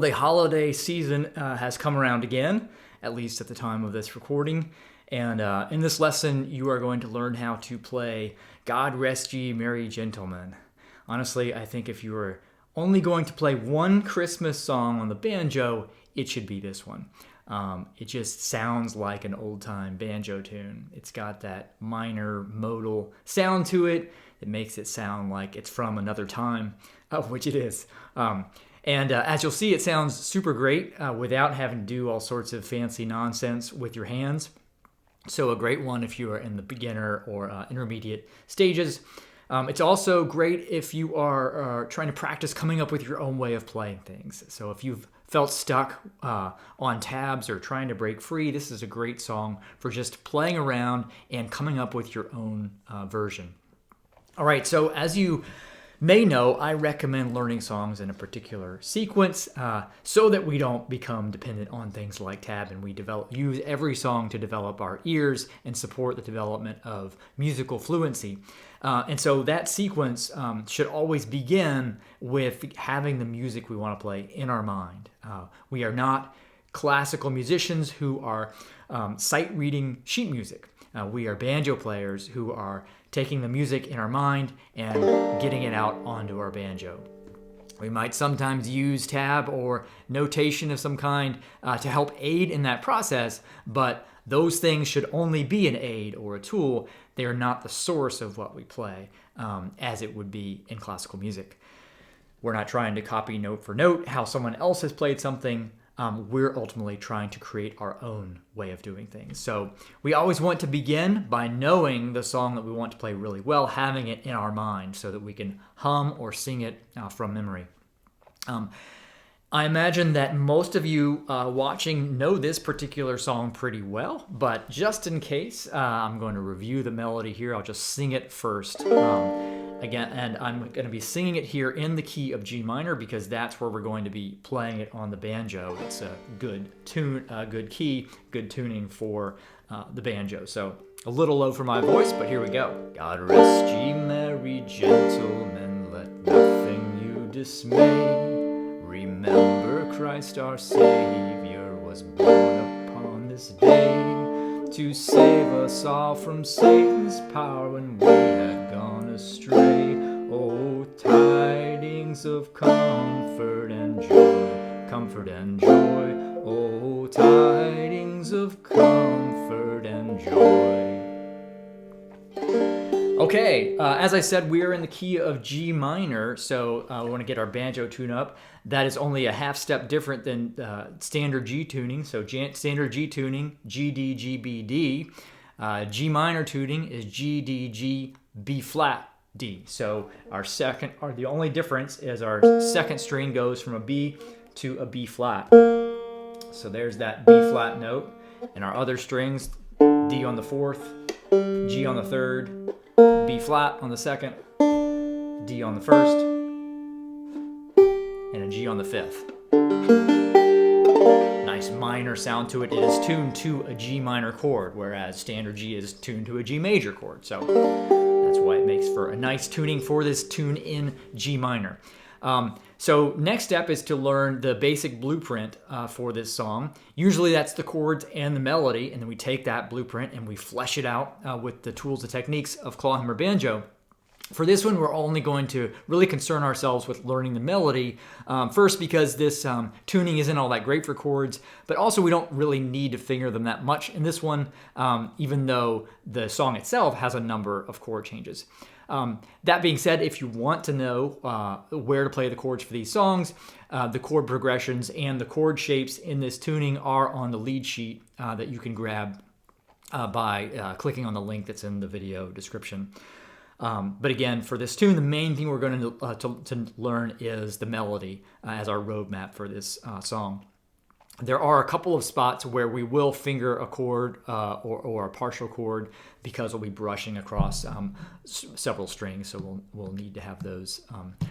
the holiday season has come around again, at least at the time of this recording. And in this lesson, you are going to learn how to play God Rest Ye Merry Gentlemen. Honestly, I think if you were only going to play one Christmas song on the banjo, it should be this one. It just sounds like an old-time banjo tune. It's got that minor modal sound to it that makes it sound like it's from another time, which it is. And as you'll see, it sounds super great without having to do all sorts of fancy nonsense with your hands. So a great one if you are in the beginner or intermediate stages. It's also great if you are trying to practice coming up with your own way of playing things. So if you've felt stuck on tabs or trying to break free, this is a great song for just playing around and coming up with your own version. All right, so as you may know, I recommend learning songs in a particular sequence so that we don't become dependent on things like tab, and we use every song to develop our ears and support the development of musical fluency. And so that sequence should always begin with having the music we want to play in our mind. We are not classical musicians who are sight-reading sheet music. We are banjo players who are taking the music in our mind and getting it out onto our banjo. We might sometimes use tab or notation of some kind to help aid in that process, but those things should only be an aid or a tool. They are not the source of what we play, as it would be in classical music. We're not trying to copy note for note how someone else has played something. We're ultimately trying to create our own way of doing things. So we always want to begin by knowing the song that we want to play really well, having it in our mind so that we can hum or sing it from memory. I imagine that most of you watching know this particular song pretty well, but just in case, I'm going to review the melody here. I'll just sing it first. Again, and I'm going to be singing it here in the key of G minor because that's where we're going to be playing it on the banjo. It's a good tune, good key, good tuning for the banjo. So a little low for my voice, but here we go. God rest ye merry gentlemen, let nothing you dismay. Remember Christ our Savior was born upon this day to save us all from Satan's power when we had gone astray. Oh, tidings of comfort and joy, comfort and joy. Oh, tidings of comfort and joy. Okay, as I said, we are in the key of G minor, so we want to get our banjo tune up. That is only a half step different than standard G tuning. So standard G tuning, G, D, G, B, D. G minor tuning is G, D, G, B flat, D. So the only difference is our second string goes from a B to a B flat. So there's that B flat note. And our other strings, D on the fourth, G on the third, B flat on the second, D on the first, and a G on the fifth. Nice minor sound to it. It is tuned to a G minor chord, whereas standard G is tuned to a G major chord. So that's why it makes for a nice tuning for this tune in G minor. So next step is to learn the basic blueprint for this song. Usually that's the chords and the melody, and then we take that blueprint and we flesh it out with the tools and techniques of Clawhammer Banjo. For this one, we're only going to really concern ourselves with learning the melody, first because this tuning isn't all that great for chords, but also we don't really need to finger them that much in this one, even though the song itself has a number of chord changes. That being said, if you want to know where to play the chords for these songs, the chord progressions and the chord shapes in this tuning are on the lead sheet that you can grab by clicking on the link that's in the video description. But again, for this tune, the main thing we're going to learn is the melody as our roadmap for this song. There are a couple of spots where we will finger a chord or a partial chord because we'll be brushing across several strings, so we'll need to have those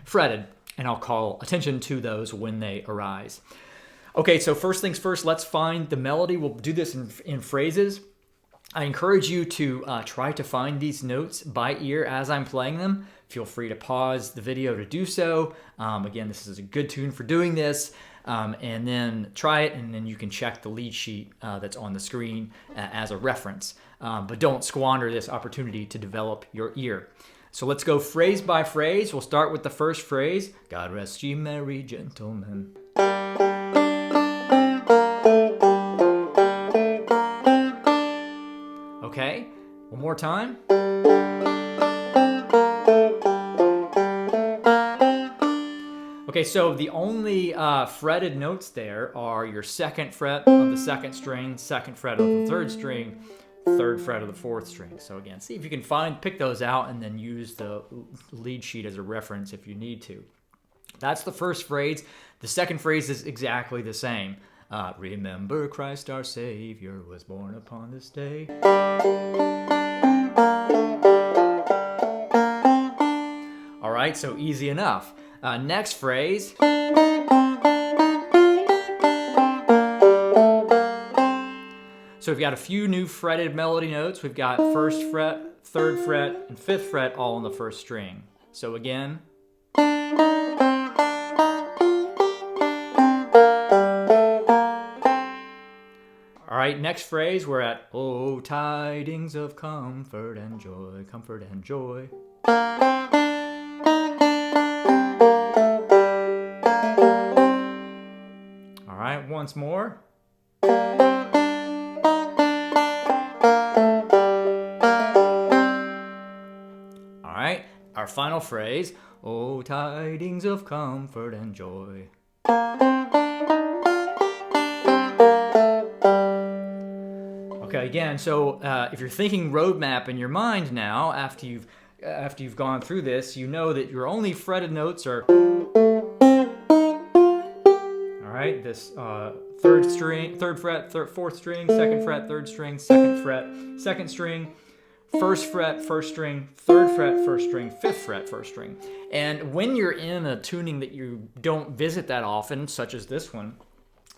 fretted, and I'll call attention to those when they arise. Okay, so first things first, let's find the melody. We'll do this in phrases. I encourage you to try to find these notes by ear as I'm playing them. feel free to pause the video to do so. Again, this is a good tune for doing this. And then try it, and then you can check the lead sheet that's on the screen as a reference. But don't squander this opportunity to develop your ear. So let's go phrase by phrase. We'll start with the first phrase. God rest ye merry gentlemen. Okay, one more time. Okay, so the only fretted notes there are your second fret of the second string, second fret of the third string, third fret of the fourth string. So again, see if you can pick those out and then use the lead sheet as a reference if you need to. That's the first phrase. The second phrase is exactly the same. Remember Christ our Savior was born upon this day. All right, so easy enough. Next phrase. So we've got a few new fretted melody notes. We've got first fret, third fret, and fifth fret all on the first string. So again. All right, next phrase, we're at, oh, tidings of comfort and joy, comfort and joy. All right, once more. Our final phrase, oh, tidings of comfort and joy. Okay, again, so if you're thinking roadmap in your mind now, after you've gone through this, you know that your only fretted notes are, all right, this third fret, fourth string, second fret, third string, second fret, second string, first fret, first string, third fret, first string, fifth fret, first string. And when you're in a tuning that you don't visit that often, such as this one,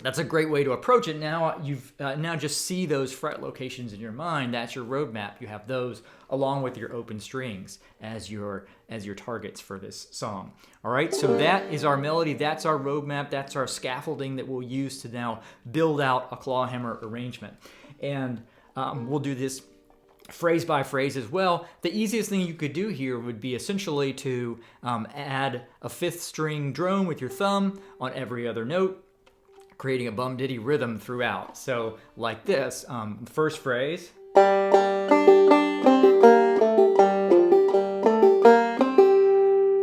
that's a great way to approach it. Now you've now just see those fret locations in your mind. That's your roadmap. You have those along with your open strings as your targets for this song. All right, so that is our melody. That's our roadmap. That's our scaffolding that we'll use to now build out a clawhammer arrangement. And we'll do this phrase by phrase as well. The easiest thing you could do here would be essentially to add a fifth string drone with your thumb on every other note, creating a bum diddy rhythm throughout. So like this, first phrase.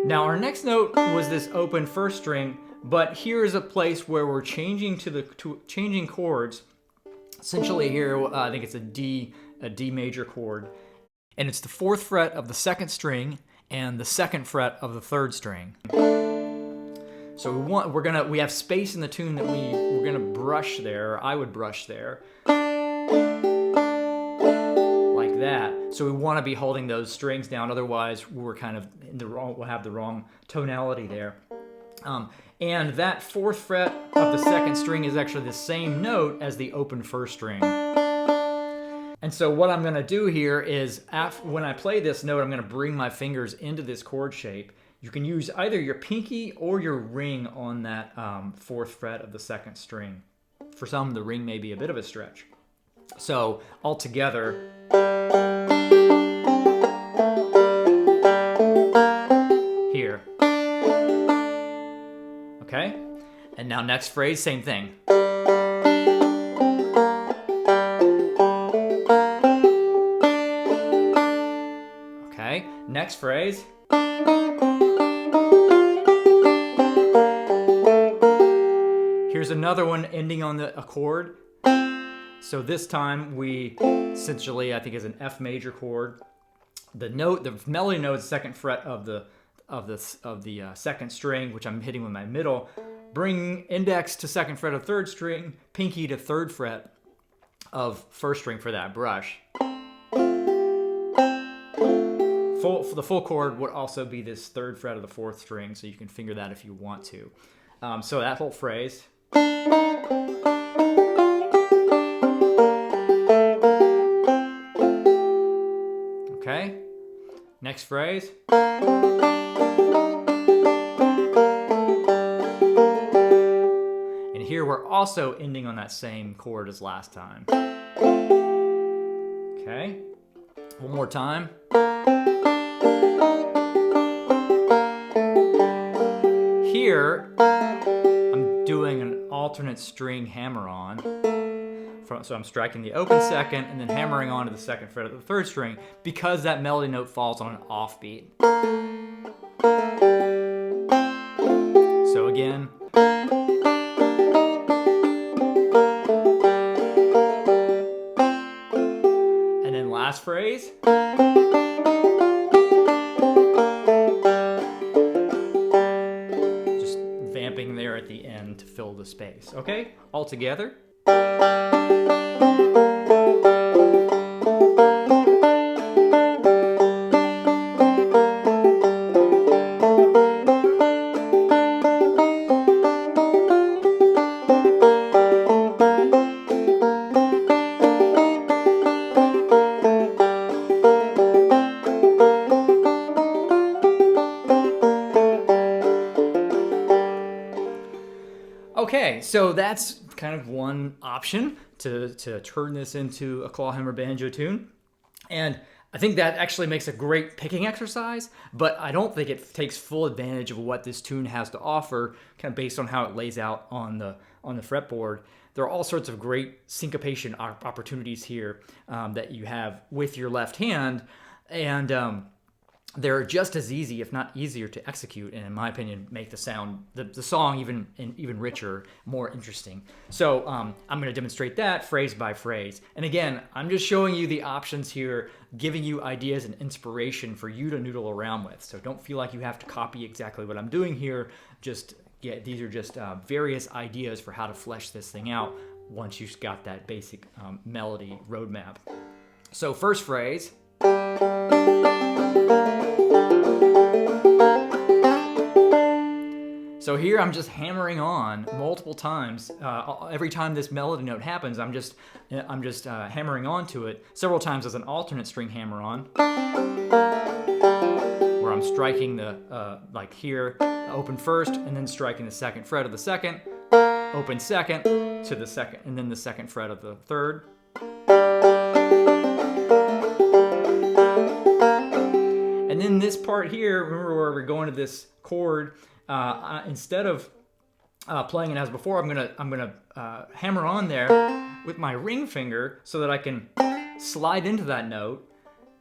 Now our next note was this open first string, but here is a place where we're changing changing chords. Essentially here, I think it's a D major chord, and it's the fourth fret of the second string and the second fret of the third string. So we have space in the tune that we're gonna brush there. I would brush there like that. So we want to be holding those strings down. Otherwise, we're kind of we'll have the wrong tonality there. And that fourth fret of the second string is actually the same note as the open first string. And so what I'm going to do here is, when I play this note, I'm going to bring my fingers into this chord shape. You can use either your pinky or your ring on that fourth fret of the second string. For some, the ring may be a bit of a stretch. So all together. Here. Okay? And now next phrase, same thing. Okay, next phrase. Here's another one ending on a chord. So this time we essentially, I think, is an F major chord. The melody note is second fret of the second string, which I'm hitting with my middle. Bring index to second fret of third string, pinky to third fret of first string for that brush. The full chord would also be this third fret of the fourth string, so you can finger that if you want to. So that whole phrase. Okay, next phrase. also ending on that same chord as last time. Okay, one more time. Here, I'm doing an alternate string hammer-on. So I'm striking the open second and then hammering on to the second fret of the third string because that melody note falls on an offbeat. So again. And then last phrase. Just vamping there at the end to fill the space. Okay, all together. Okay, so that's kind of one option to turn this into a Clawhammer Banjo tune. And I think that actually makes a great picking exercise, but I don't think it takes full advantage of what this tune has to offer, kind of based on how it lays out on the fretboard. There are all sorts of great syncopation opportunities here that you have with your left hand, and they're just as easy, if not easier, to execute, and in my opinion, make the song even richer, more interesting. So I'm going to demonstrate that phrase by phrase. And again, I'm just showing you the options here, giving you ideas and inspiration for you to noodle around with. So don't feel like you have to copy exactly what I'm doing here. These are just various ideas for how to flesh this thing out once you've got that basic melody roadmap. So first phrase. So here I'm just hammering on multiple times. Every time this melody note happens, I'm just hammering onto it several times as an alternate string hammer-on, where I'm striking the like here, open first, and then striking the second fret of the second, open second to the second, and then the second fret of the third. And then this part here, remember where we're going to this chord. Instead of playing it as before, I'm gonna hammer on there with my ring finger so that I can slide into that note,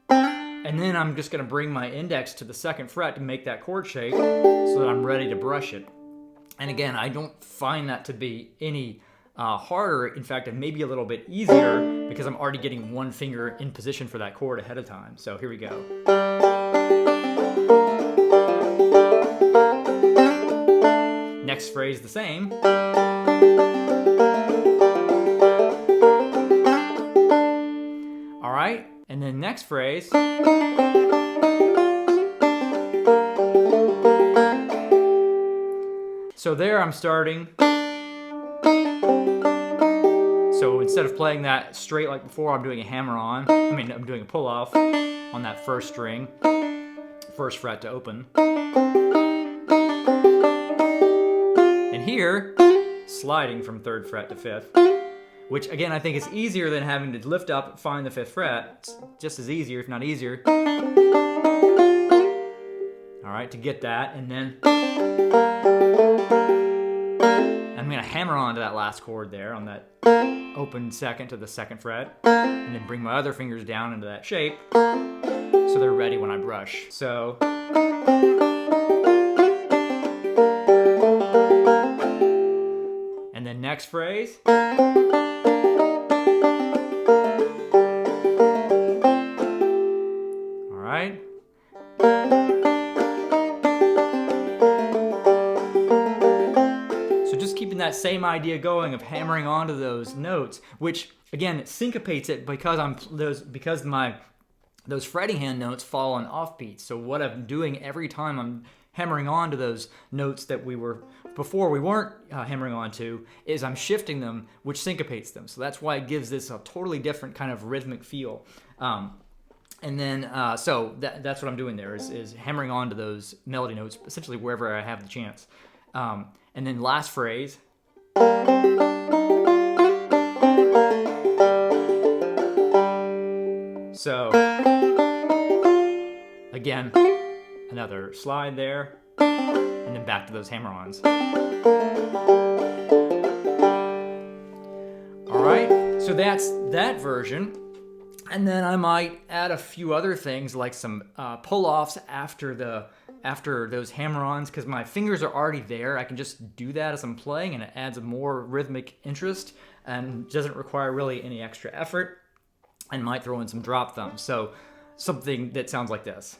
and then I'm just gonna bring my index to the second fret to make that chord shape so that I'm ready to brush it. And again, I don't find that to be any harder. In fact, it may be a little bit easier because I'm already getting one finger in position for that chord ahead of time. So here we go. Next phrase the same. All right, and then next phrase. So there I'm starting. So instead of playing that straight like before, I'm doing a hammer-on. I'm doing a pull-off on that first string, first fret to open. And here, sliding from third fret to fifth, which again I think is easier than having to lift up, find the fifth fret. It's just as easier, if not easier. All right, to get that, and then I'm gonna hammer on to that last chord there on that open second to the second fret, and then bring my other fingers down into that shape so they're ready when I brush. So. And then next phrase. All right. So just keeping that same idea going of hammering onto those notes, which again syncopates it because those fretting hand notes fall on offbeats. So what I'm doing every time I'm hammering on to those notes that we weren't hammering on to, is I'm shifting them, which syncopates them. So that's why it gives this a totally different kind of rhythmic feel. And then, so that's what I'm doing there, is hammering on to those melody notes, essentially wherever I have the chance. And then last phrase. So, again, another slide there, and then back to those hammer-ons. All right, so that's that version. And then I might add a few other things like some pull-offs after those hammer-ons, because my fingers are already there. I can just do that as I'm playing, and it adds a more rhythmic interest and doesn't require really any extra effort. And might throw in some drop thumbs. So something that sounds like this.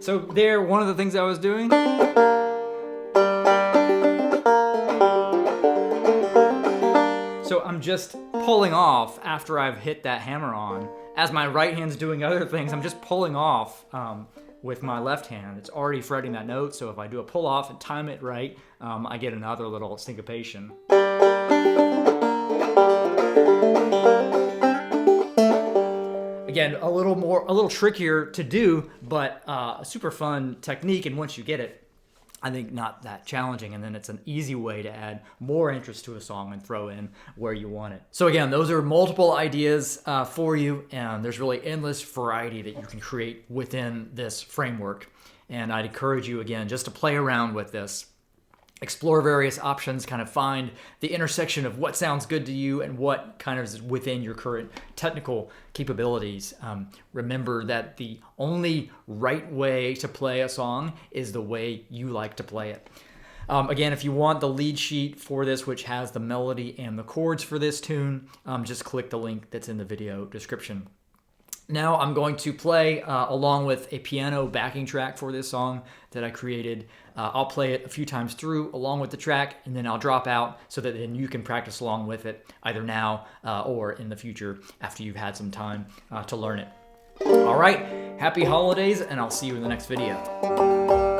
So there, one of the things I was doing. So I'm just pulling off after I've hit that hammer on. As my right hand's doing other things, I'm just pulling off with my left hand. It's already fretting that note, so if I do a pull off and time it right, I get another little syncopation. Again, a little trickier to do, but a super fun technique, and once you get it, I think not that challenging, and then it's an easy way to add more interest to a song and throw in where you want it. So again, those are multiple ideas for you, and there's really endless variety that you can create within this framework. And I'd encourage you, again, just to play around with this. Explore various options, kind of find the intersection of what sounds good to you and what kind of is within your current technical capabilities. Remember that the only right way to play a song is the way you like to play it. Again, if you want the lead sheet for this, which has the melody and the chords for this tune, just click the link that's in the video description. Now I'm going to play along with a piano backing track for this song that I created. I'll play it a few times through along with the track, and then I'll drop out so that then you can practice along with it either now or in the future after you've had some time to learn it. All right, happy holidays, and I'll see you in the next video.